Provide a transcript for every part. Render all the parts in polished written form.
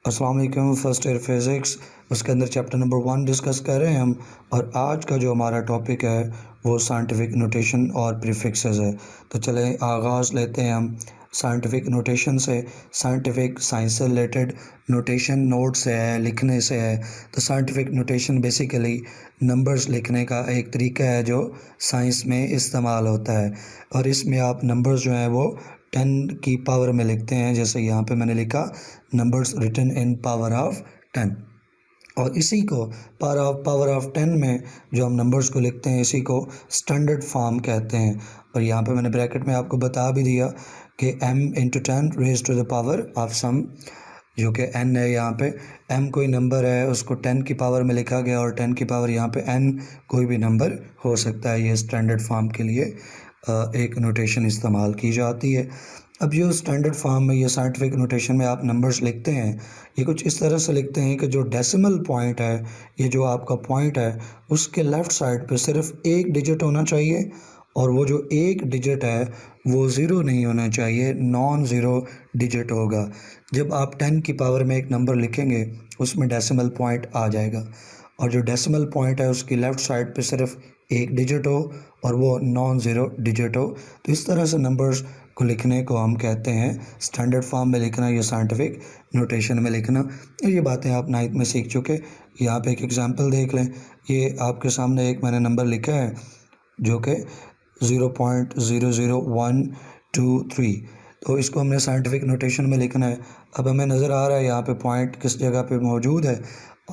अस्सलाम वालेकुम। First year physics उसके अंदर चैप्टर नंबर 1 डिस्कस कर रहे हैं हम। और आज का जो हमारा टॉपिक है वो साइंटिफिक नोटेशन और प्रीफिक्सेस है। तो चलें आगाज़ लेते हैं हम साइंटिफिक नोटेशन से। साइंटिफिक साइंस से रिलेटेड नोटेशन नोट से है, लिखने से है। तो साइंटिफिक नोटेशन बेसिकली नंबर्स लिखने का एक तरीका है जो साइंस में इस्तेमाल होता है। और इसमें आप नंबर्स जो हैं वो 10 की पावर में लिखते हैं। जैसे यहाँ पे मैंने लिखा numbers written in power of 10। और इसी को पावर ऑफ 10 में जो हम नंबर्स को लिखते हैं इसी को स्टैंडर्ड फॉर्म कहते हैं। और यहाँ पे मैंने ब्रैकेट में आपको बता भी दिया कि m into 10 raise to the power of some, जो कि n है। यहाँ पे m कोई नंबर है उसको 10 की पावर में लिखा गया और 10 की पावर यहाँ पे n कोई भी नंबर हो सकता है। ये स्टैंडर्ड फॉर्म के लिए एक नोटेशन इस्तेमाल की जाती है। अब जो स्टैंडर्ड फॉर्म में ये साइंटिफिक नोटेशन में आप नंबर्स लिखते हैं ये कुछ इस तरह से लिखते हैं कि जो डेसिमल पॉइंट है, ये जो आपका पॉइंट है उसके लेफ़्ट साइड पे सिर्फ एक डिजिट होना चाहिए और वो जो एक डिजिट है वो ज़ीरो नहीं होना चाहिए, नॉन ज़ीरो डिजिट होगा। जब आप 10 की पावर में एक नंबर लिखेंगे उसमें डेसिमल पॉइंट आ जाएगा और जो डेसिमल पॉइंट है उसकी लेफ़्ट साइड पे सिर्फ एक डिजिट हो और वो नॉन ज़ीरो डिजिट हो। तो इस तरह से नंबर्स को लिखने को हम कहते हैं स्टैंडर्ड फॉर्म में लिखना, या साइंटिफिक नोटेशन में लिखना। ये बातें आप 9th में सीख चुके। यहाँ पे एक एग्जांपल देख लें। ये आपके सामने एक मैंने नंबर लिखा है जो कि 0.00123। तो इसको हमने साइंटिफिक नोटेशन में लिखना है। अब हमें नज़र आ रहा है यहाँ पे पॉइंट किस जगह पे मौजूद है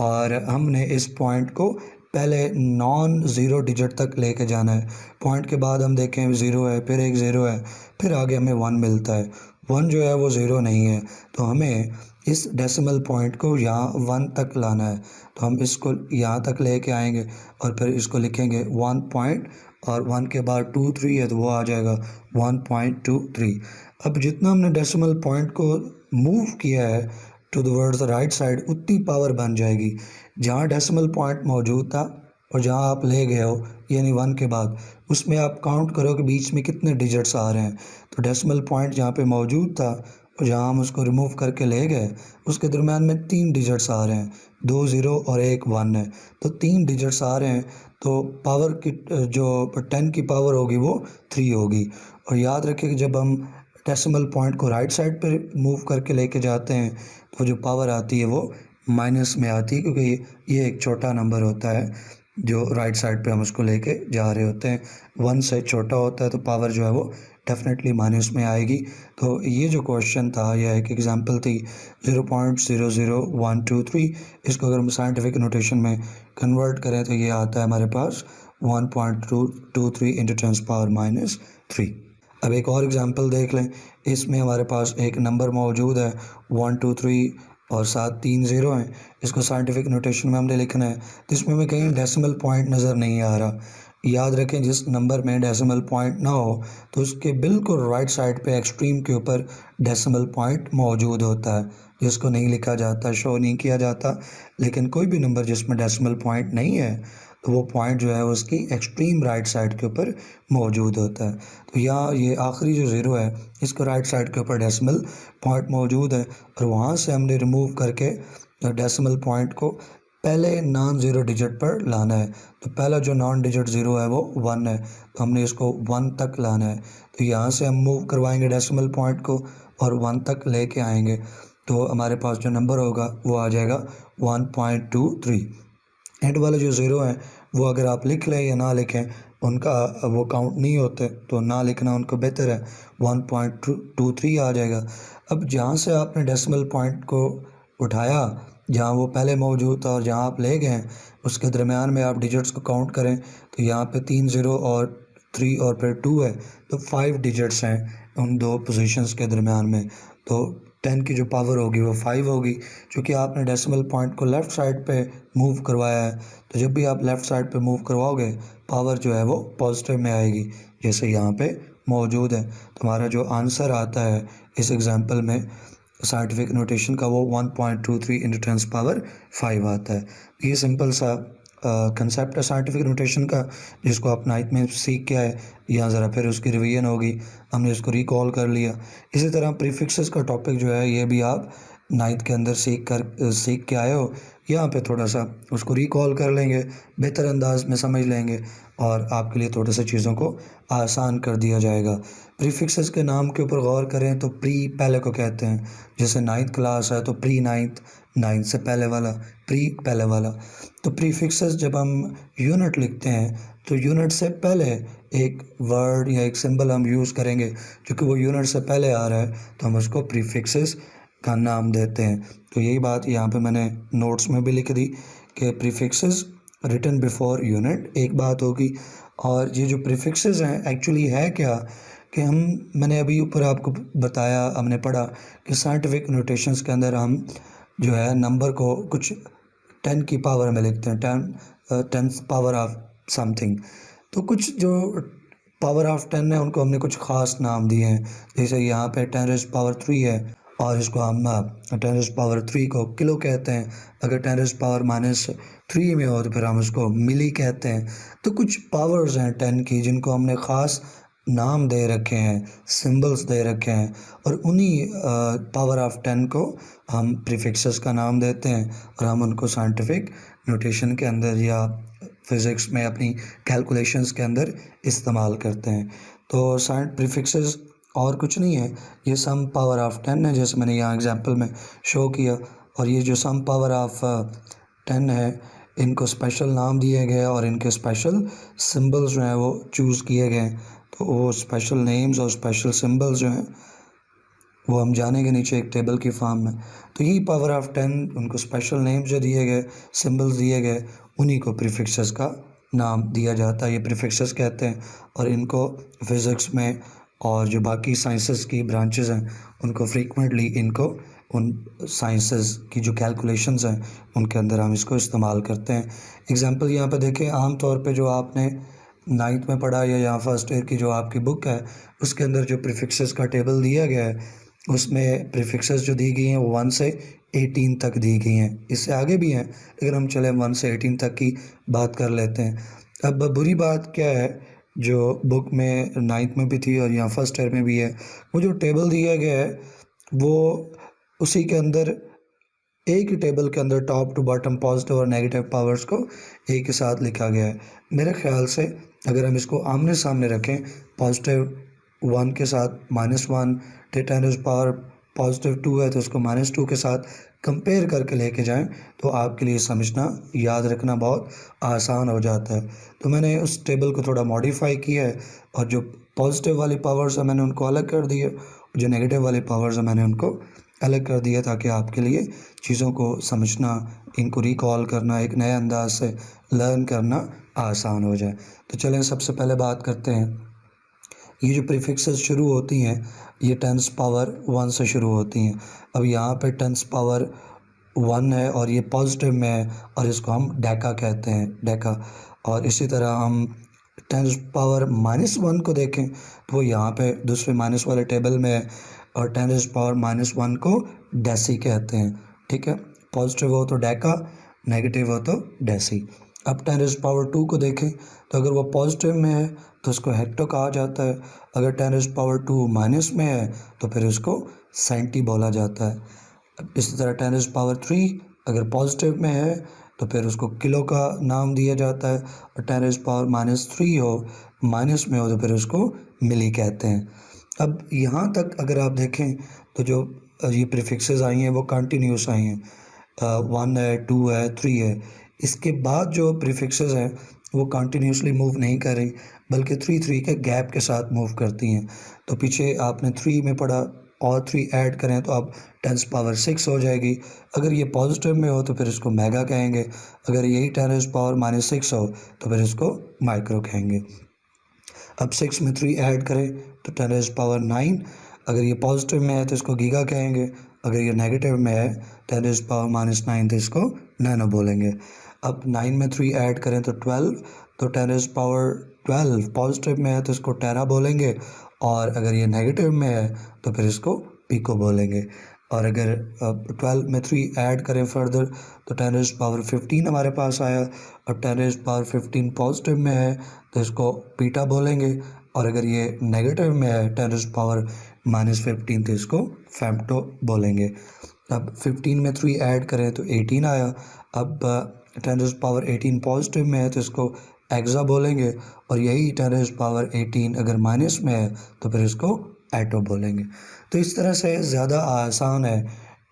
और हमने इस पॉइंट को पहले नॉन ज़ीरो डिजिट तक लेके जाना है। पॉइंट के बाद हम देखें ज़ीरो है, फिर एक ज़ीरो है, फिर आगे हमें 1 मिलता है। 1 जो है वो ज़ीरो नहीं है, तो हमें इस डेसिमल पॉइंट को यहाँ 1 तक लाना है। तो हम इसको यहाँ तक लेके आएंगे और फिर इसको लिखेंगे 1 पॉइंट और 1 के बाद 2 3 है तो वो आ जाएगा 1.23। अब जितना हमने डेसिमल पॉइंट को मूव किया है towards right side उतनी पावर बन जाएगी। जहाँ डेसिमल पॉइंट मौजूद था और जहाँ आप ले गए हो यानी 1 के बाद, उसमें आप काउंट करो कि बीच में कितने डिजिट्स आ रहे हैं। तो डेसिमल पॉइंट जहाँ पे मौजूद था और जहाँ हम उसको रिमूव करके ले गए उसके दरम्यान में 3 डिजिट्स आ रहे हैं, 2 ज़ीरो और एक 1 है। तो 3 डिजिट्स आ रहे हैं तो पावर की जो 10 की पावर होगी वो 3 होगी। और याद रखें कि जब हम डेसिमल पॉइंट को राइट साइड पर मूव करके लेके जाते हैं तो जो पावर आती है वो माइनस में आती है, क्योंकि ये एक छोटा नंबर होता है जो राइट साइड पे हम उसको लेके जा रहे होते हैं। 1 से छोटा होता है तो पावर जो है वो डेफिनेटली माइनस में आएगी। तो ये जो क्वेश्चन था यह एक एग्जांपल थी 0.00123। इसको अगर हम साइंटिफिक नोटेशन में कन्वर्ट करें तो ये आता है हमारे पास 1.223 इंटू 10 पावर माइनस 3। अब एक और एग्जांपल देख लें। इसमें हमारे पास एक नंबर मौजूद है 1 2 3 और साथ 3 ज़ीरो हैं। इसको साइंटिफिक नोटेशन में हमने लिखना है। तो इसमें हमें कहीं डेसिमल पॉइंट नज़र नहीं आ रहा। याद रखें जिस नंबर में डेसिमल पॉइंट ना हो तो उसके बिल्कुल राइट साइड पे एक्सट्रीम के ऊपर डेसिमल पॉइंट मौजूद होता है, जिसको नहीं लिखा जाता, शो नहीं किया जाता। लेकिन कोई भी नंबर जिसमें डेसिमल पॉइंट नहीं है तो वो पॉइंट जो है उसकी एक्सट्रीम राइट साइड के ऊपर मौजूद होता है। तो यहाँ ये आखिरी जो ज़ीरो है इसको राइट साइड के ऊपर डेसिमल पॉइंट मौजूद है और वहाँ से हमने रिमूव करके डेसिमल पॉइंट को पहले नॉन ज़ीरो डिजिट पर लाना है। तो पहला जो नॉन डिजिट ज़ीरो है वो 1 है, तो हमने इसको 1 तक लाना है। तो यहाँ से हम मूव करवाएंगे डेसिमल पॉइंट को और 1 तक लेके आएंगे तो हमारे पास जो नंबर होगा वो आ जाएगा 1.23। एंड वाले जो ज़ीरो हैं वो अगर आप लिख लें या ना लिखें उनका वो काउंट नहीं होते, तो ना लिखना उनको बेहतर है। 1.23 आ जाएगा। अब जहाँ से आपने डेसिमल पॉइंट को उठाया, जहाँ वो पहले मौजूद था और जहाँ आप ले गए हैं उसके दरमियान में आप डिजिट्स को काउंट करें तो यहाँ पे 3 ज़ीरो और 3 और फिर 2 है, तो 5 डिजिट्स हैं उन दो पोजीशंस के दरमियान में। तो 10 की जो पावर होगी वो 5 होगी। क्योंकि आपने डेसिमल पॉइंट को लेफ़्ट साइड पे मूव करवाया है तो जब भी आप लेफ़्ट साइड पे मूव करवाओगे पावर जो है वो पॉजिटिव में आएगी, जैसे यहाँ पे मौजूद है। तो हमारा जो आंसर आता है इस एग्जांपल में साइंटिफिक नोटेशन का वो 1.23 इंटू 10 पावर 5 आता है। ये सिंपल सा कंसेप्ट है साइंटिफिक नोटेशन का, जिसको आप 9th में सीख के आए। यहाँ ज़रा फिर उसकी रिवीजन होगी, हमने इसको रिकॉल कर लिया। इसी तरह प्रीफिक्सेस का टॉपिक जो है ये भी आप नाइन्थ के अंदर सीख के आए हो, यहाँ पे थोड़ा सा उसको रिकॉल कर लेंगे, बेहतर अंदाज में समझ लेंगे और आपके लिए थोड़े से चीज़ों को आसान कर दिया जाएगा। प्रीफिक्सेस के नाम के ऊपर गौर करें तो प्री पहले को कहते हैं, जैसे नाइन्थ क्लास है तो प्री नाइन्थ, नाइन्थ से पहले वाला, प्री पहले वाला। तो प्रीफिक्सेस जब हम यूनिट लिखते हैं तो यूनिट से पहले एक वर्ड या एक सिंबल हम यूज़ करेंगे, क्योंकि वो यूनिट से पहले आ रहा है तो हम उसको प्रीफिक्सेस का नाम देते हैं। तो यही बात यहाँ पे मैंने नोट्स में भी लिख दी कि प्रीफिक्सेस रिटन बिफोर यूनिट एक बात होगी। और ये जो प्रीफिक्सेस हैं एक्चुअली है क्या कि मैंने अभी ऊपर आपको बताया, हमने पढ़ा कि साइंटिफिक नोटेशंस के अंदर हम जो है नंबर को कुछ 10 की पावर में लिखते हैं, 10 पावर ऑफ समथिंग। तो कुछ जो पावर ऑफ 10 है उनको हमने कुछ ख़ास नाम दिए हैं, जैसे यहाँ पे 10⁻³ है और इसको हम 10⁻³ को किलो कहते हैं। अगर 10⁻³ में हो तो फिर हम उसको मिली कहते हैं। तो कुछ पावर्स हैं 10 की जिनको हमने ख़ास नाम दे रखे हैं, सिंबल्स दे रखे हैं, और उन्हीं पावर ऑफ 10 को हम प्रीफिक्सेस का नाम देते हैं और हम उनको साइंटिफिक नोटेशन के अंदर या फिज़िक्स में अपनी कैलकुलेशंस के अंदर इस्तेमाल करते हैं। तो प्रीफिक्सेस और कुछ नहीं है, ये सम पावर ऑफ 10 है, जैसे मैंने यहाँ एग्जांपल में शो किया। और ये जो सम पावर ऑफ 10 है इनको स्पेशल नाम दिए गए और इनके स्पेशल सिंबल्स जो हैं वो चूज़ किए गए। तो वो स्पेशल नेम्स और स्पेशल सिंबल्स जो हैं वो हम जानेंगे नीचे एक टेबल की फॉर्म में। तो यही पावर ऑफ 10, उनको स्पेशल नेम्स जो दिए गए, सिंबल्स दिए गए, उन्हीं को प्रीफिक्सेस का नाम दिया जाता है, ये प्रीफिक्सेस कहते हैं। और इनको फिज़िक्स में और जो बाकी साइंसेस की ब्रांचेस हैं उनको फ्रीक्वेंटली इनको उन साइंसेस की जो कैलकुलेशंस हैं उनके अंदर हम इसको इस्तेमाल करते हैं। एग्जांपल यहाँ पे देखें, आम तौर पे जो आपने 9th में पढ़ा या यहाँ फर्स्ट ईयर की जो आपकी बुक है उसके अंदर जो प्रीफिक्सेस का टेबल दिया गया है उसमें प्रीफिक्सेस जो दी गई हैं वो 1 से 18 तक दी गई हैं। इससे आगे भी हैं लेकिन हम चले 1 से 18 तक की बात कर लेते हैं। अब बुरी बात क्या है, जो बुक में 9th में भी थी और यहाँ फर्स्ट ईयर में भी है, वो जो टेबल दिया गया है वो उसी के अंदर एक ही टेबल के अंदर टॉप टू बॉटम पॉजिटिव और नेगेटिव पावर्स को एक ही साथ लिखा गया है। मेरे ख्याल से अगर हम इसको आमने सामने रखें, +1 के साथ -1, 10 पावर +2 है तो उसको -2 के साथ कंपेयर करके लेके जाएं तो आपके लिए समझना, याद रखना बहुत आसान हो जाता है। तो मैंने उस टेबल को थोड़ा मॉडिफाई किया है और जो पॉजिटिव वाली पावर्स है मैंने उनको अलग कर दिए, जो नेगेटिव वाली पावर्स है मैंने उनको अलग कर दिया, ताकि आपके लिए चीज़ों को समझना, इनको रिकॉल करना, एक नए अंदाज से लर्न करना आसान हो जाए। तो चलें सबसे पहले बात करते हैं, ये जो प्रीफिक्सेस शुरू होती हैं ये 10 पावर 1 से शुरू होती हैं। अब यहाँ पे 10 पावर 1 है और ये पॉजिटिव में है और इसको हम डेका कहते हैं, डेका। और इसी तरह हम 10 पावर -1 को देखें तो वो यहाँ पे दूसरे माइनस वाले टेबल में है और 10 पावर -1 को डेसी कहते हैं। ठीक है, पॉजिटिव हो तो डेका, नेगेटिव हो तो डेसी। अब 10 पावर 2 को देखें तो अगर वो पॉजिटिव में है तो उसको हेक्टो कहा जाता है, अगर 10 पावर 2 माइनस में है तो फिर उसको सेंटी बोला जाता है। इसी तरह 10 पावर 3 अगर पॉजिटिव में है तो फिर उसको किलो का नाम दिया जाता है, और 10 पावर -3 हो, माइनस में हो तो फिर उसको मिली कहते हैं। अब यहाँ तक अगर आप देखें तो जो ये प्रीफिक्सेस आई हैं वो कंटिन्यूस आई हैं, 1 है, 2 है, 3 है। इसके बाद जो प्रीफिक्सेस हैं वो कंटिन्यूसली मूव नहीं कर रही बल्कि 3 के गैप के साथ मूव करती हैं। तो पीछे आपने 3 में पढ़ा और 3 ऐड करें तो अब 10 पावर 6 हो जाएगी। अगर ये पॉजिटिव में हो तो फिर इसको मेगा कहेंगे, अगर यही 10 पावर -6 हो तो फिर इसको माइक्रो कहेंगे। अब 6 में 3 ऐड करें तो 10 पावर 9, अगर ये पॉजिटिव में है तो इसको गीगा कहेंगे, अगर ये नेगेटिव में है 10 पावर -9 तो इसको नैनो बोलेंगे। अब 9 में 3 ऐड करें तो 12, तो 10 पावर 12 पॉजिटिव में है तो इसको टेरा बोलेंगे, और अगर ये नेगेटिव में है तो फिर इसको पिको बोलेंगे। और अगर 12 में 3 ऐड करें फर्दर तो 10 पावर 15 हमारे पास आया, और 10 पावर 15 पॉजिटिव में है तो इसको पीटा बोलेंगे, और अगर ये नेगेटिव में है 10 पावर -15 तो इसको फेम्टो बोलेंगे। अब 15 में 3 ऐड करें तो 18 आया। अब 10⁻18 पॉजिटिव में है तो इसको एक्सा बोलेंगे, और यही 10⁻18 अगर माइनस में है तो फिर इसको एटो बोलेंगे। तो इस तरह से ज़्यादा आसान है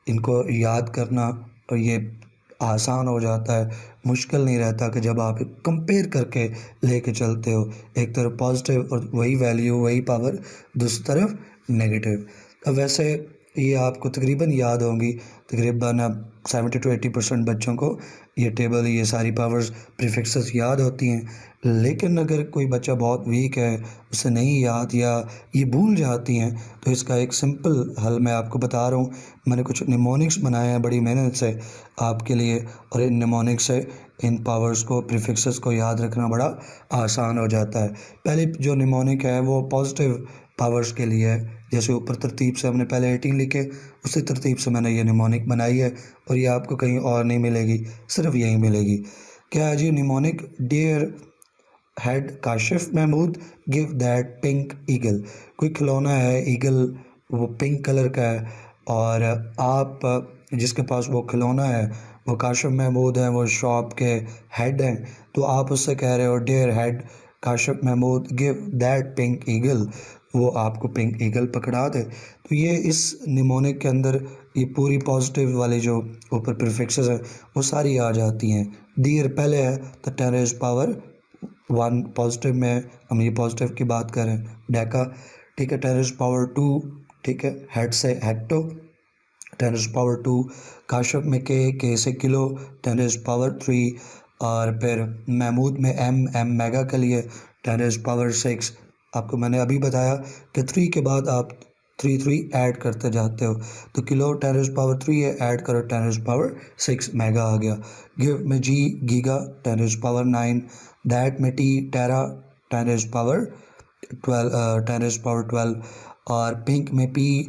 इनको याद करना, और ये आसान हो जाता है, मुश्किल नहीं रहता कि जब आप कंपेयर करके लेके चलते हो, एक तरफ पॉजिटिव और वही वैल्यू वही पावर, दूसरी तरफ नेगेटिव। अब वैसे ये आपको तकरीबन याद होंगी, तकरीबन 70 to 80% बच्चों को ये टेबल, ये सारी पावर्स, प्रीफिक्सेस याद होती हैं। लेकिन अगर कोई बच्चा बहुत वीक है, उसे नहीं याद या ये भूल जाती हैं, तो इसका एक सिंपल हल मैं आपको बता रहा हूँ। मैंने कुछ निमोनिक्स बनाए हैं बड़ी मेहनत से आपके लिए, और इन निमोनिक्स से इन पावर्स को, प्रीफिक्सेस को याद रखना बड़ा आसान हो जाता है। पहले जो निमोनिक है वो पॉजिटिव पावर्स के लिए है, जैसे ऊपर तरतीब से हमने पहले 18 लिखे, उसी तरतीब से मैंने ये निमोनिक बनाई है, और ये आपको कहीं और नहीं मिलेगी, सिर्फ यहीं मिलेगी। क्या है जी mnemonic? Dear head Kashif Mahmood give that pink eagle. कोई खिलौना है ईगल, वो पिंक कलर का है, और आप जिसके पास वो खिलौना है वो काशिफ महमूद है, वो शॉप के हेड हैं, तो आप उससे कह रहे हो dear head Kashif Mahmood give that pink eagle, वो आपको पिंक ईगल पकड़ा दे। तो ये इस निमोनिक के अंदर ये पूरी पॉजिटिव वाली जो ऊपर प्रीफिक्सेस है वो सारी आ जाती हैं। डियर पहले है तो 10⁻1 पॉजिटिव में, हम ये पॉजिटिव की बात करें, डेका, ठीक है। 10⁻2, ठीक है, हेड से हेक्टो, 10⁻2 काशिफ में के से किलो, 10⁻3, और फिर महमूद में एम मेगा के लिए 10⁻6। आपको मैंने अभी बताया कि 3 के बाद आप 3 ऐड करते जाते हो, तो किलो 10⁻3 है, ऐड करो 10⁻6 मेगा आ गया। गिव में जी गीगा 10⁻9, दैट में टी टेरा 10⁻12, और पिंक में पी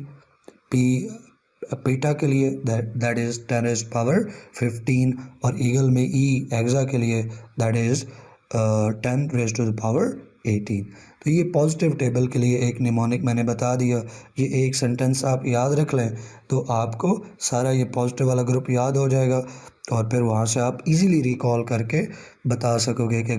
पीटा के लिए दैट इज़ 10⁻15, और ईगल में ई एग्जा के लिए दैट इज़ 10⁻18। तो ये पॉजिटिव टेबल के लिए एक निमोनिक मैंने बता दिया। ये एक सेंटेंस आप याद रख लें तो आपको सारा ये पॉजिटिव वाला ग्रुप याद हो जाएगा, और फिर वहाँ से आप इजीली रिकॉल करके बता सकोगे कि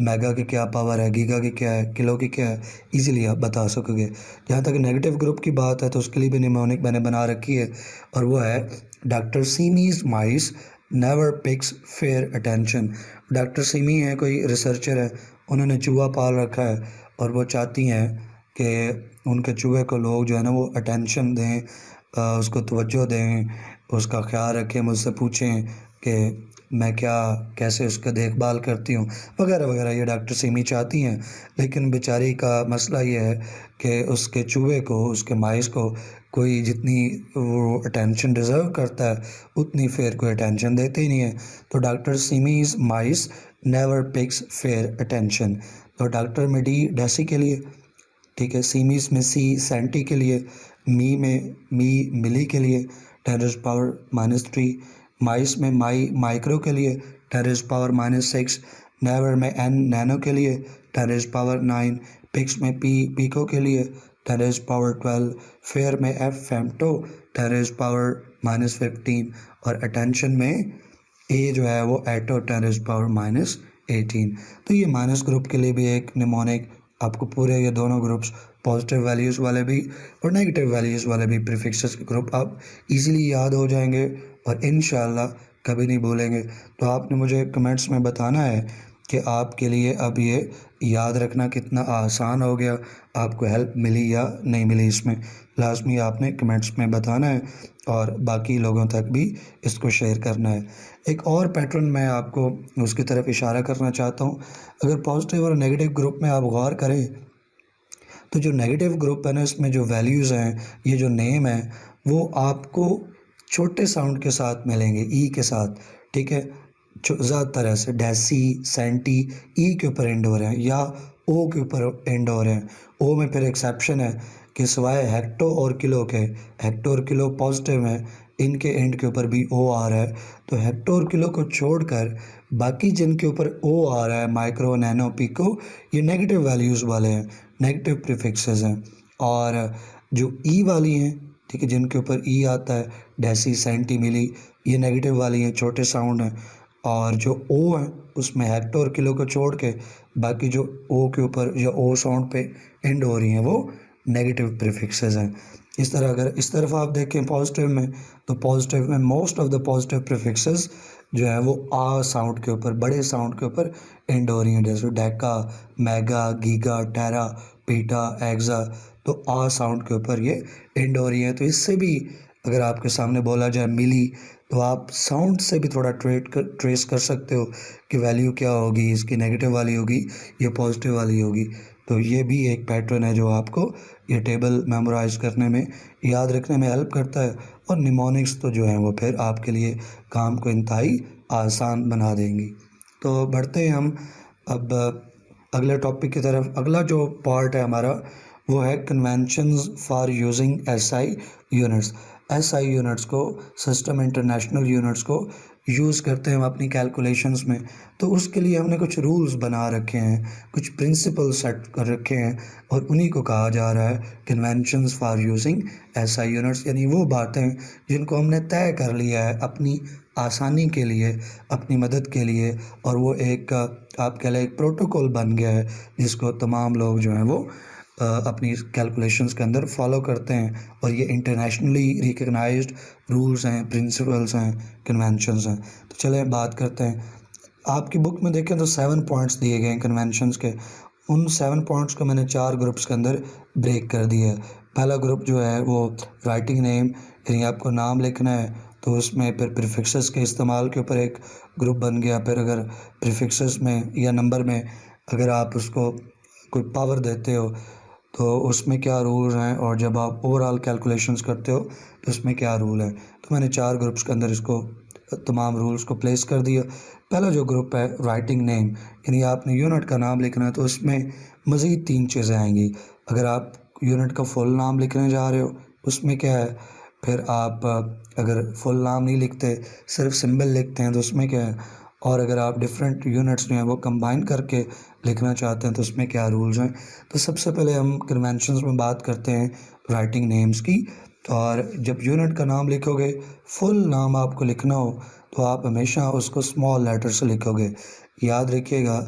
मेगा की क्या पावर है, गीगा की क्या है, किलो की क्या है, इजीली आप बता सकोगे। जहाँ तक नेगेटिव ग्रुप की बात है तो उसके लिए भी निमोनिक मैंने बना रखी है, और वो है doctor Seemi's mice never picks fair attention. Doctor Seemi है, कोई रिसर्चर है, उन्होंने चूहा पाल रखा है, और वो चाहती हैं कि उनके चूहे को लोग जो है ना वो अटेंशन दें, उसको तवज्जो दें, उसका ख्याल रखें, मुझसे पूछें कि मैं क्या कैसे उसका देखभाल करती हूँ, वगैरह वगैरह। ये डॉक्टर सीमी चाहती हैं, लेकिन बेचारी का मसला ये है कि उसके चूहे को, उसके माइस को कोई जितनी वो अटेंशन डिज़र्व करता है उतनी फेयर कोई अटेंशन देते ही नहीं है। तो doctor Seemi's mice never picks fair attention. तो डॉक्टर में डी डेसी के लिए, ठीक है, सीमीज में सी सेंटी के लिए, मी में मी मिली के लिए 10⁻−3, माइस में माई माइक्रो के लिए 10⁻−6, नेवर में एन नैनो के लिए 10⁻9, पिक्स में पी पीको के लिए 10⁻12, फेयर में एफ फेम्टो 10⁻−15, और अटेंशन में ए जो है वो एटो 10⁻−18। तो ये माइनस ग्रुप के लिए भी एक निमोनिक, आपको पूरे ये दोनों ग्रुप्स, पॉजिटिव वैल्यूज़ वाले भी और नेगेटिव वैल्यूज़ वाले भी प्रीफिक्सेस के ग्रुप आप इजीली याद हो जाएंगे, और इंशाल्लाह कभी नहीं भूलेंगे। तो आपने मुझे कमेंट्स में बताना है कि आपके लिए अब ये याद रखना कितना आसान हो गया, आपको हेल्प मिली या नहीं मिली। इसमें लाजमी आपने कमेंट्स में बताना है, और बाकी लोगों तक भी इसको शेयर करना है। एक और पैटर्न मैं आपको उसकी तरफ इशारा करना चाहता हूँ। अगर पॉजिटिव और नेगेटिव ग्रुप में आप गौर करें तो जो नेगेटिव ग्रुप है ना, इसमें जो वैल्यूज़ हैं, ये जो नेम है, वो आपको छोटे साउंड के साथ मिलेंगे, ई के साथ, ठीक है। ज़्यादातर ऐसे डेसी सेंटी ई के ऊपर एंड हो रहे हैं, या ओ के ऊपर एंड हो रहे हैं। ओ में फिर एक्सेप्शन है कि सिवाय हेक्टो और किलो के, हेक्टो और किलो पॉजिटिव हैं, इनके एंड के ऊपर भी ओ आ रहा है। तो हेक्टो और किलो को छोड़कर बाकी जिनके ऊपर ओ आ रहा है, माइक्रो नैनो पिको, ये नेगेटिव वैल्यूज़ वाले हैं, नेगेटिव प्रीफिक्सेस हैं। और जो ई वाली हैं, ठीक है, जिनके ऊपर ई आता है, डेसी, सेंटी, मिली, ये नेगेटिव वाली हैं, छोटे साउंड हैं। और जो ओ है उसमें हेक्टो और किलो को छोड़ के बाकी जो ओ के ऊपर या ओ साउंड पे एंड हो रही हैं वो नेगेटिव प्रीफिक्सेस हैं। इस तरह अगर इस तरफ आप देखें पॉजिटिव में, तो पॉजिटिव में most of the positive prefixes जो है वो आ साउंड के ऊपर, बड़े साउंड के ऊपर एंड हो रही हैं, जैसे डेका, मेगा, गीगा, टेरा, पीटा, एक्सा, तो आ साउंड के ऊपर ये एंड हो रही है। तो इससे भी अगर आपके सामने बोला जाए मिली, तो आप साउंड से भी थोड़ा ट्रेस कर सकते हो कि वैल्यू क्या होगी, इसकी नेगेटिव वाली होगी या पॉजिटिव वाली होगी। तो ये भी एक पैटर्न है जो आपको ये टेबल मेमोराइज करने में, याद रखने में हेल्प करता है। और निमोनिक्स तो जो है वो फिर आपके लिए काम को इंतहाई आसान बना देंगी। तो बढ़ते हैं हम अब अगले टॉपिक की तरफ। अगला जो पार्ट है हमारा वो है conventions for using SI units. SI units को, सिस्टम इंटरनेशनल यूनिट्स को यूज़ करते हैं हम अपनी कैलकुलेशंस में। तो उसके लिए हमने कुछ रूल्स बना रखे हैं, कुछ प्रिंसिपल सेट कर रखे हैं, और उन्हीं को कहा जा रहा है conventions for using SI units. यानी वो बातें जिनको हमने तय कर लिया है अपनी आसानी के लिए, अपनी मदद के लिए, और वो एक आप कह लें एक प्रोटोकॉल बन गया है जिसको तमाम लोग जो हैं वो अपनी कैलकुलेशंस के अंदर फॉलो करते हैं। और ये इंटरनेशनली रिकग्नाइज्ड रूल्स हैं, प्रिंसिपल्स हैं, कन्वेंशंस हैं। तो चलें बात करते हैं। आपकी बुक में देखें तो 7 पॉइंट्स दिए गए हैं कन्वेंशंस के। उन 7 पॉइंट्स को मैंने 4 ग्रुप्स के अंदर ब्रेक कर दिया है। पहला ग्रुप जो है वो राइटिंग नेम, यानी आपको नाम लिखना है तो उसमें फिर प्रीफिक्सेस के इस्तेमाल के ऊपर एक ग्रुप बन गया। फिर अगर प्रीफिक्सेस में या नंबर में अगर आप उसको कोई पावर देते हो तो उसमें क्या रूल्स हैं, और जब आप ओवरऑल कैलकुलेशंस करते हो तो उसमें क्या रूल है। तो मैंने 4 ग्रुप्स के अंदर इसको तमाम रूल्स को प्लेस कर दिया। पहला जो ग्रुप है राइटिंग नेम, यानी आपने यूनिट का नाम लिखना है तो उसमें मज़ीद 3 चीज़ें आएंगी। अगर आप यूनिट का फुल नाम लिखने जा रहे हो उसमें क्या है, फिर आप अगर फुल नाम नहीं लिखते, सिर्फ सिंबल लिखते हैं तो उसमें क्या है, और अगर आप डिफरेंट यूनिट्स जो हैं वो कंबाइन करके लिखना चाहते हैं तो उसमें क्या रूल्स हैं। तो सबसे पहले हम कन्वेंशंस में बात करते हैं राइटिंग नेम्स की। और जब यूनिट का नाम लिखोगे, फुल नाम आपको लिखना हो तो आप हमेशा उसको स्मॉल लेटर से लिखोगे। याद रखिएगा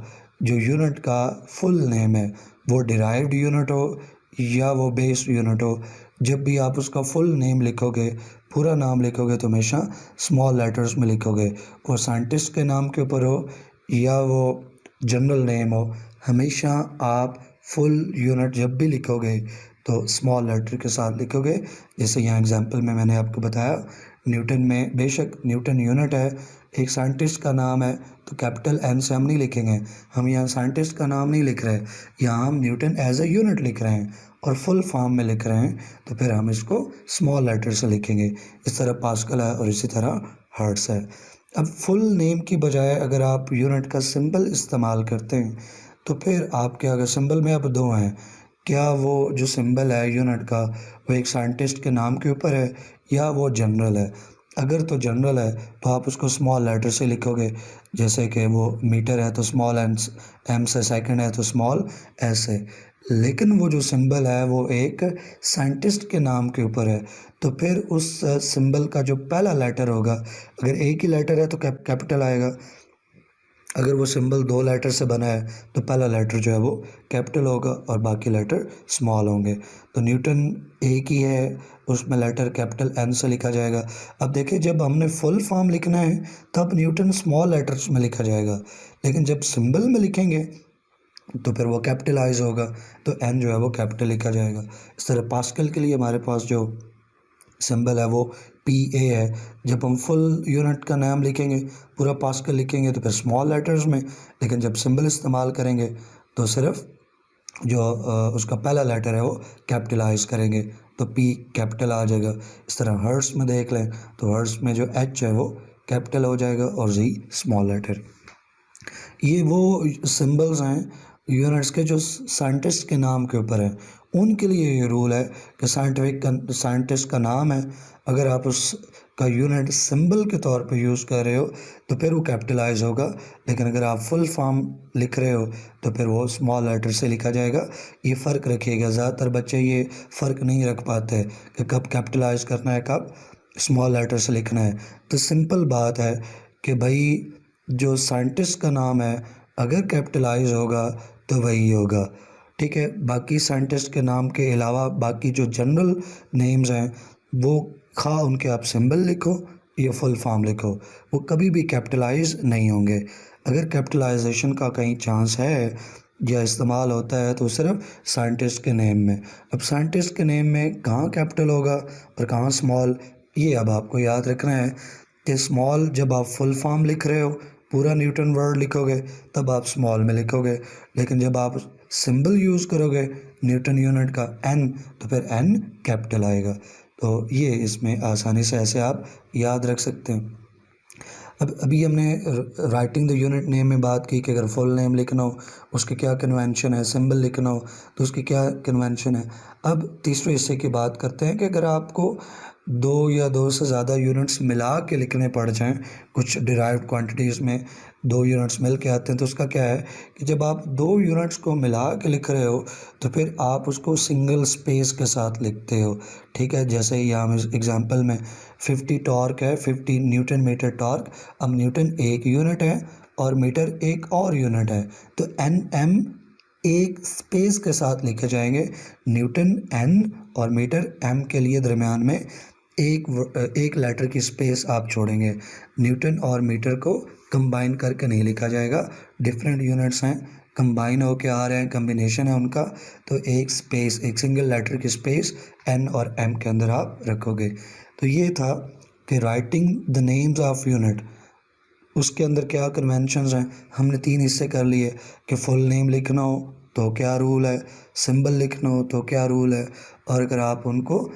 जो यूनिट का फुल नेम है वो डिराइव्ड यूनिट हो या वो बेस्ड यूनिट हो, जब भी आप उसका फुल नेम लिखोगे, पूरा नाम लिखोगे तो हमेशा स्मॉल लेटर्स में लिखोगे। वो साइंटिस्ट के नाम के ऊपर हो या वो जनरल नेम हो, हमेशा आप फुल यूनिट जब भी लिखोगे तो स्मॉल लेटर के साथ लिखोगे। जैसे यहाँ एग्जांपल में मैंने आपको बताया, न्यूटन में बेशक न्यूटन यूनिट है, एक साइंटिस्ट का नाम है तो कैपिटल एन से हम नहीं लिखेंगे। हम यहाँ साइंटिस्ट का नाम नहीं लिख रहे, यहाँ हम न्यूटन एज ए यूनिट लिख रहे हैं और फुल फॉर्म में लिख रहे हैं, तो फिर हम इसको स्मॉल लेटर से लिखेंगे। इस तरह पास्कल है और इसी तरह हर्ट्ज है। अब फुल नेम की बजाय अगर आप यूनिट का सिंबल इस्तेमाल करते हैं तो फिर आपके अगर सिंबल में अब 2 हैं, क्या वो जो सिंबल है यूनिट का वो एक साइंटिस्ट के नाम के ऊपर है या वो जनरल है। अगर तो जनरल है तो आप उसको स्मॉल लेटर से लिखोगे, जैसे कि वो मीटर है तो स्मॉल एम से, सेकंड है तो स्मॉल एस है। लेकिन वो जो सिंबल है वो एक साइंटिस्ट के नाम के ऊपर है, तो फिर उस सिंबल का जो पहला लेटर होगा, अगर एक ही लेटर है तो कैपिटल आएगा, अगर वो सिंबल 2 लेटर से बना है तो पहला लेटर जो है वो कैपिटल होगा और बाकी लेटर स्मॉल होंगे। तो न्यूटन एक ही है, उसमें लेटर कैपिटल एन से लिखा जाएगा। अब देखिए जब हमने फुल फॉर्म लिखना है तब न्यूटन स्मॉल लेटर्स में लिखा जाएगा, लेकिन जब सिंबल में लिखेंगे तो फिर वो कैपिटलाइज होगा, तो एन जो है वो कैपिटल लिखा जाएगा। इस तरह पास्कल के लिए हमारे पास जो सिंबल है वो PA है। जब हम फुल यूनिट का नाम लिखेंगे, पूरा पास्कल लिखेंगे तो फिर स्मॉल लेटर्स में, लेकिन जब सिंबल इस्तेमाल करेंगे तो सिर्फ जो उसका पहला लेटर है वो कैपिटलाइज करेंगे, तो P कैपिटल आ जाएगा। इस तरह हर्ट्ज में देख लें तो हर्ट्ज में जो H है वो कैपिटल हो जाएगा और Z स्मॉल लेटर। ये वो सिंबल्स हैं यूनिट्स के जो साइंटिस्ट के नाम के ऊपर है। उनके लिए ये रूल है कि साइंटिस्ट का नाम है, अगर आप उस का यूनिट सिंबल के तौर पे यूज़ कर रहे हो तो फिर वो कैपिटलाइज होगा, लेकिन अगर आप फुल फॉर्म लिख रहे हो तो फिर वो स्मॉल लेटर से लिखा जाएगा। ये फ़र्क रखिएगा, ज़्यादातर बच्चे ये फ़र्क नहीं रख पाते कि कब कैपिटलाइज करना है, कब स्मॉल लेटर से लिखना है। तो सिंपल बात है कि भाई जो साइंटिस्ट का नाम है अगर कैपिटलाइज होगा तो वही होगा, ठीक है। बाकी साइंटिस्ट के नाम के अलावा बाकी जो जनरल नेम्स हैं वो खा उनके आप सिंबल लिखो या फुल फॉर्म लिखो, वो कभी भी कैपिटलाइज नहीं होंगे। अगर कैपिटलाइजेशन का कहीं चांस है या इस्तेमाल होता है तो सिर्फ साइंटिस्ट के नेम में। अब साइंटिस्ट के नेम में कहाँ कैपिटल होगा और कहाँ स्मॉल, ये अब आपको याद रखना है कि स्मॉल जब आप फुल फॉर्म लिख रहे हो, पूरा न्यूटन वर्ड लिखोगे तब आप स्मॉल में लिखोगे, लेकिन जब आप सिंबल यूज़ करोगे न्यूटन यूनिट का एन तो फिर एन कैपिटल आएगा। तो ये इसमें आसानी से ऐसे आप याद रख सकते हैं। अब अभी हमने राइटिंग द यूनिट नेम में बात की कि अगर फुल नेम लिखना हो उसके क्या कन्वेंशन है, सिंबल लिखना हो तो उसकी क्या कन्वेंशन है। अब तीसरे हिस्से की बात करते हैं कि अगर आपको दो या दो से ज़्यादा यूनिट्स मिला के लिखने पड़ जाएं, कुछ डिराइव्ड क्वांटिटीज़ में दो यूनिट्स मिल के आते हैं, तो उसका क्या है कि जब आप दो यूनिट्स को मिला के लिख रहे हो तो फिर आप उसको सिंगल स्पेस के साथ लिखते हो, ठीक है। जैसे यहाँ एग्जांपल में 50 टॉर्क है, 50 न्यूटन मीटर टॉर्क। अब न्यूटन एक यूनिट है और मीटर एक और यूनिट है, तो एन एम एक स्पेस के साथ लिखे जाएंगे। न्यूटन एन और मीटर एम के लिए दरमियान में एक लेटर की स्पेस आप छोड़ेंगे। न्यूटन और मीटर को कंबाइन करके नहीं लिखा जाएगा, डिफरेंट यूनिट्स हैं, कंबाइन होके आ रहे हैं, कम्बिनेशन है उनका, तो एक स्पेस, एक सिंगल लेटर की स्पेस एन और एम के अंदर आप रखोगे। तो ये था कि writing the names of unit, उसके अंदर क्या कन्वेंशंस हैं। हमने 3 हिस्से कर लिए कि फुल नेम लिखना हो तो क्या रूल है, सिंबल लिखना हो तो क्या रूल है, और अगर आप उनको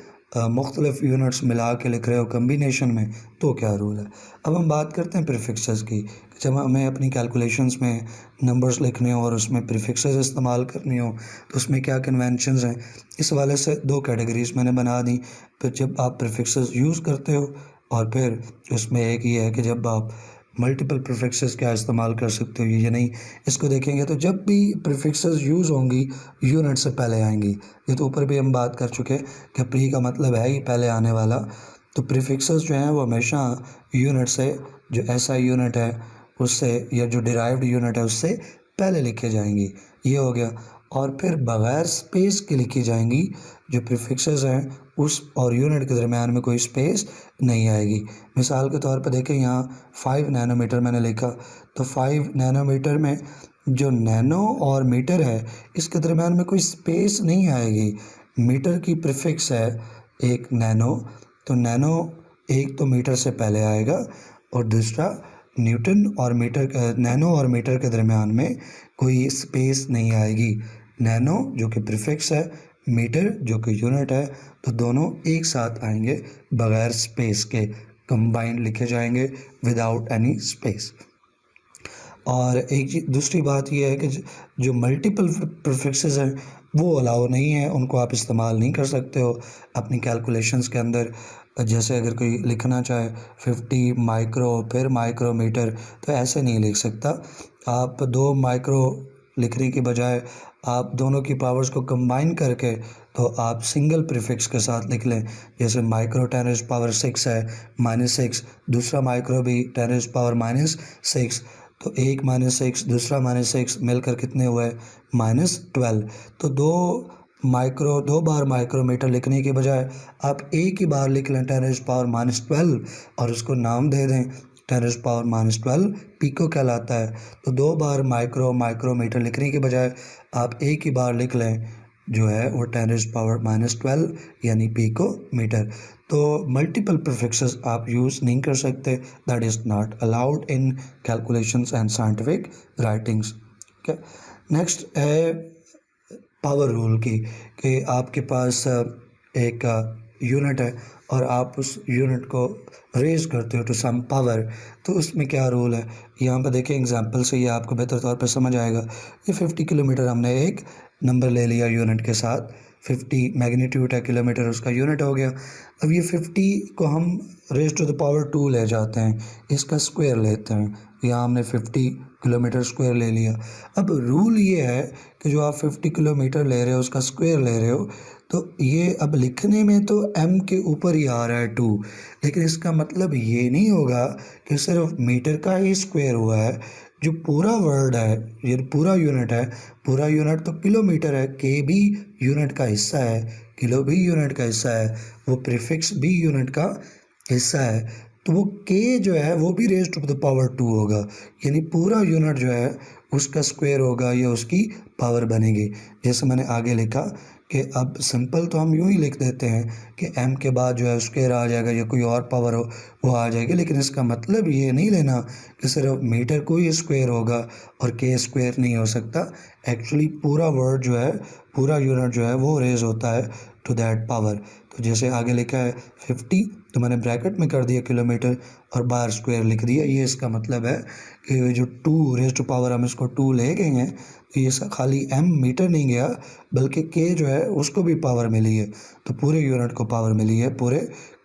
मुख्तलिफ यूनिट्स मिला के लिख रहे हो कम्बिनेशन में तो क्या रूल है। अब हम बात करते हैं प्रीफिक्सेस की। जब हमें अपनी कैलकुलेशंस में नंबर्स लिखने हो और उसमें प्रीफिक्सेस इस्तेमाल करनी हो तो उसमें क्या कन्वेंशंस हैं। इस वाले से 2 कैटेगरीज मैंने बना दी। फिर जब आप प्रीफिक्सेस यूज़ करते हो और फिर उसमें एक ये है कि जब आप मल्टीपल प्रीफिक्सेस क्या इस्तेमाल कर सकते हो ये नहीं, इसको देखेंगे तो जब भी प्रीफिक्सेस यूज़ होंगी यूनिट से पहले आएंगी। ये तो ऊपर भी हम बात कर चुके कि प्री का मतलब है ही पहले आने वाला, तो प्रीफिक्सेस जो हैं वो हमेशा यूनिट से, जो एसआई यूनिट है उससे या जो डिराइव्ड यूनिट है उससे पहले लिखे जाएंगी। ये हो गया। और फिर बग़ैर स्पेस के लिखी जाएंगी। जो प्रीफिक्सेस हैं उस और यूनिट के दरमियान में कोई स्पेस नहीं आएगी। मिसाल के तौर पर देखें, यहाँ 5 नैनोमीटर मैंने लिखा, तो 5 नैनोमीटर में जो नैनो और मीटर है इसके दरमियान में कोई स्पेस नहीं आएगी। मीटर की प्रीफिक्स है एक नैनो, तो नैनो एक तो मीटर से पहले आएगा और दूसरा न्यूटन और मीटर, नैनो और मीटर के दरमियान में कोई स्पेस नहीं आएगी। नैनो जो कि प्रीफिक्स है, मीटर जो कि यूनिट है, तो दोनों एक साथ आएंगे बग़ैर स्पेस के, कंबाइंड लिखे जाएंगे विदाउट एनी स्पेस। और एक दूसरी बात यह है कि जो मल्टीपल प्रीफिक्सेस हैं वो अलाउ नहीं है, उनको आप इस्तेमाल नहीं कर सकते हो अपनी कैलकुलेशंस के अंदर। जैसे अगर कोई लिखना चाहे 50 माइक्रो फिर माइक्रोमीटर, तो ऐसे नहीं लिख सकता। आप 2 माइक्रो लिखने की बजाय आप दोनों की पावर्स को कंबाइन करके तो आप सिंगल प्रीफिक्स के साथ लिख लें। जैसे माइक्रो 10⁻⁶ है -6, दूसरा माइक्रो भी 10⁻⁻6, तो एक -6 दूसरा -6 मिलकर कितने हुए -12। तो दो बार माइक्रोमीटर लिखने के बजाय आप एक ही बार लिख लें 10⁻12 और उसको नाम दे दें 10⁻12 पीको कहलाता है। तो 2 बार माइक्रोमीटर लिखने के बजाय आप एक ही बार लिख लें जो है वो 10⁻12 यानी पीको मीटर। तो मल्टीपल प्रीफिक्सेस आप यूज़ नहीं कर सकते, that is not allowed in calculations and scientific writings. Okay, next है पावर रूल की, कि आपके पास एक यूनिट है और आप उस यूनिट को रेज करते हो टू सम पावर, तो उसमें क्या रूल है। यहाँ पर देखें एग्जांपल से ये आपको बेहतर तौर पर समझ आएगा। ये 50 किलोमीटर हमने एक नंबर ले लिया यूनिट के साथ, 50 मैग्नीट्यूड है, किलोमीटर उसका यूनिट हो गया। अब ये 50 को हम रेज़ टू द पावर 2 ले जाते हैं, इसका स्क्वायर लेते हैं। यहाँ हमने 50 किलोमीटर स्क्वायर ले लिया। अब रूल ये है कि जो आप 50 किलोमीटर ले रहे हो उसका स्क्वायर ले रहे हो, तो ये अब लिखने में तो m के ऊपर ही आ रहा है 2, लेकिन इसका मतलब ये नहीं होगा कि सिर्फ मीटर का ही स्क्वायर हुआ है। जो पूरा वर्ड है, ये पूरा यूनिट है, पूरा यूनिट तो किलोमीटर है, के भी यूनिट का हिस्सा है, किलो भी यूनिट का हिस्सा है, वो प्रीफिक्स भी यूनिट का हिस्सा है, तो वो के जो है वो भी रेज़ टू द पावर 2 होगा, यानी पूरा यूनिट जो है उसका स्क्वायर होगा या उसकी पावर बनेगी। जैसे मैंने आगे लिखा कि अब सिंपल तो हम यूँ ही लिख देते हैं कि m के बाद जो है स्क्वायर आ जाएगा या कोई और पावर हो वो आ जाएगी, लेकिन इसका मतलब ये नहीं लेना कि सिर्फ मीटर को ही स्क्वायर होगा और के स्क्वायर नहीं हो सकता। एक्चुअली पूरा वर्ड जो है, पूरा यूनिट जो है वो रेज़ होता है टू दैट पावर। तो जैसे आगे लिखा है 50, तो मैंने ब्रैकेट में कर दिया किलोमीटर और बाहर स्क्वायर लिख दिया। ये इसका मतलब है कि जो 2 रेज़ टू पावर हम इसको 2 ले गए हैं, तो ये खाली m मीटर नहीं गया बल्कि k जो है उसको भी पावर मिली है, तो पूरे यूनिट को पावर मिली है, पूरे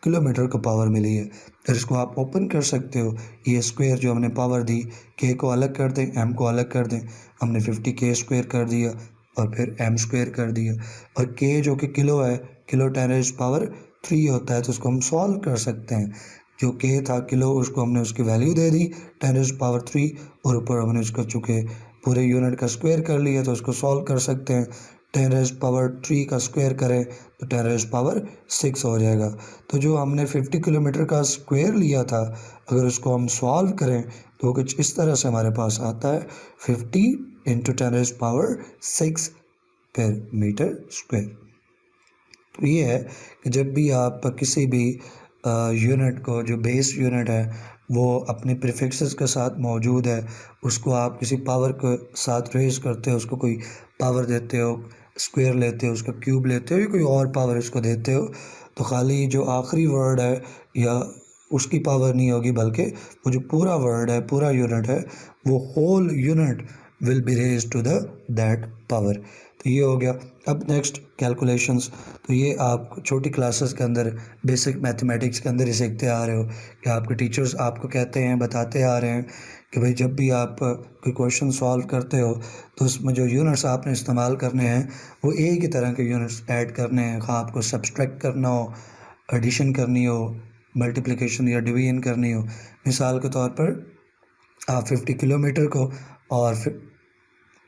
किलोमीटर को पावर मिली है। फिर इसको आप ओपन कर सकते हो, ये स्क्वायर जो हमने पावर दी, k को अलग कर दें, m को अलग कर दें, हमने 50k स्क्वायर कर दिया और फिर m स्क्वायर कर दिया। और k जो कि किलो है, किलो 10⁻³ होता है, तो उसको हम सॉल्व कर सकते हैं। जो k था किलो, उसको हमने उसकी वैल्यू दे दी 10⁻³ और ऊपर हमने उसको चूँकि पूरे यूनिट का स्क्वायर कर लिया तो उसको सॉल्व कर सकते हैं। 10⁻³ का स्क्वायर करें तो 10⁻6 हो जाएगा। तो जो हमने 50 किलोमीटर का स्क्वायर लिया था, अगर उसको हम सॉल्व करें तो कुछ इस तरह से हमारे पास आता है 50 × 10⁻6 पर मीटर स्क्वायर। तो ये है कि जब भी आप किसी भी यूनिट को, जो बेस यूनिट है वो अपने प्रीफिक्सेस के साथ मौजूद है, उसको आप किसी पावर के साथ रेज़ करते हो, उसको कोई पावर देते हो, स्क्वायर लेते हो, उसका क्यूब लेते हो या कोई और पावर इसको देते हो, तो खाली जो आखिरी वर्ड है या उसकी पावर नहीं होगी, बल्कि वो जो पूरा वर्ड है, पूरा यूनिट है, वो whole unit will be raise to that power. तो ये हो गया। अब नेक्स्ट कैलकुलेशंस, तो ये आप छोटी क्लासेस के अंदर, बेसिक मैथमेटिक्स के अंदर ही सीखते आ रहे हो कि आपके टीचर्स आपको कहते हैं, बताते आ रहे हैं कि भाई जब भी आप कोई क्वेश्चन सॉल्व करते हो तो उसमें जो यूनिट्स आपने इस्तेमाल करने हैं वो एक ही तरह के यूनिट्स ऐड करने हैं। हाँ, आपको सब्सट्रैक्ट करना हो, एडिशन करनी हो, मल्टीप्लिकेशन या डिवीजन करनी हो। मिसाल के तौर पर आप 50 किलोमीटर को और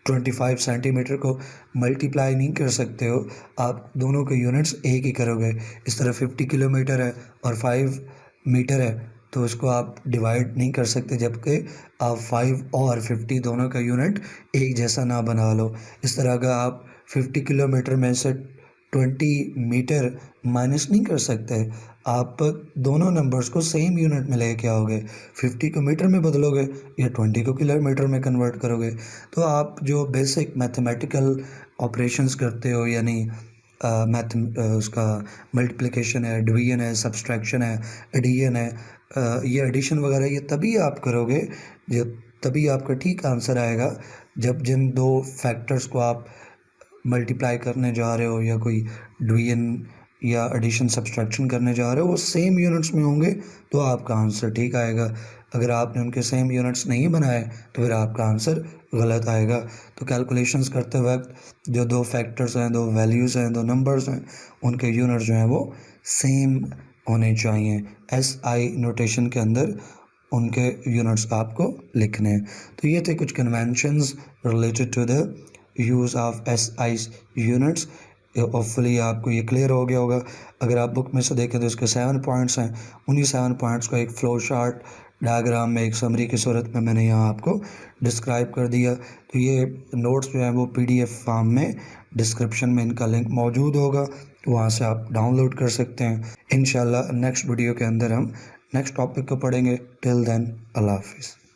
25 सेंटीमीटर को मल्टीप्लाई नहीं कर सकते हो, आप दोनों के यूनिट्स एक ही करोगे। इस तरह 50 किलोमीटर है और 5 मीटर है, तो उसको आप डिवाइड नहीं कर सकते, जबकि आप 5 और 50 दोनों का यूनिट एक जैसा ना बना लो। इस तरह का आप 50 किलोमीटर में से 20 मीटर माइनस नहीं कर सकते, आप दोनों नंबर्स को सेम यूनिट में लेके आओगे। 50 को मीटर में बदलोगे या 20 को किलोमीटर में कन्वर्ट करोगे। तो आप जो बेसिक मैथमेटिकल ऑपरेशंस करते हो, यानी उसका मल्टीप्लिकेशन है, डिवीजन है, सब्सट्रैक्शन है, एडिशन है, ये एडिशन वगैरह ये तभी आप करोगे जब, तभी आपका ठीक आंसर आएगा जब जिन दो फैक्टर्स को आप मल्टीप्लाई करने जा रहे हो या कोई डिवीजन या एडिशन सब्सट्रैक्शन करने जा रहे हो वो सेम यूनिट्स में होंगे, तो आपका आंसर ठीक आएगा। अगर आपने उनके सेम यूनिट्स नहीं बनाए तो फिर आपका आंसर गलत आएगा। तो कैलकुलेशंस करते वक्त जो दो फैक्टर्स हैं, दो वैल्यूज़ हैं, दो नंबर्स हैं, उनके यूनिट्स जो हैं वो सेम होने चाहिए। SI नोटेशन के अंदर उनके यूनिट्स आपको लिखने हैं। तो ये थे कुछ conventions related to the use of SI units. Hopefully आपको ये क्लियर हो गया होगा। अगर आप बुक में से देखें तो इसके 7 पॉइंट्स हैं, उन्हीं 7 पॉइंट्स को एक फ्लो चार्ट डायग्राम में, एक समरी की सूरत में मैंने यहाँ आपको डिस्क्राइब कर दिया। तो ये नोट्स जो हैं वो PDF फॉर्म में डिस्क्रिप्शन में इनका लिंक मौजूद होगा, वहाँ से आप डाउनलोड कर सकते हैं। इंशाल्लाह नेक्स्ट वीडियो के अंदर हम नेक्स्ट टॉपिक को पढ़ेंगे। टिल देन, अल्लाह हाफिज़।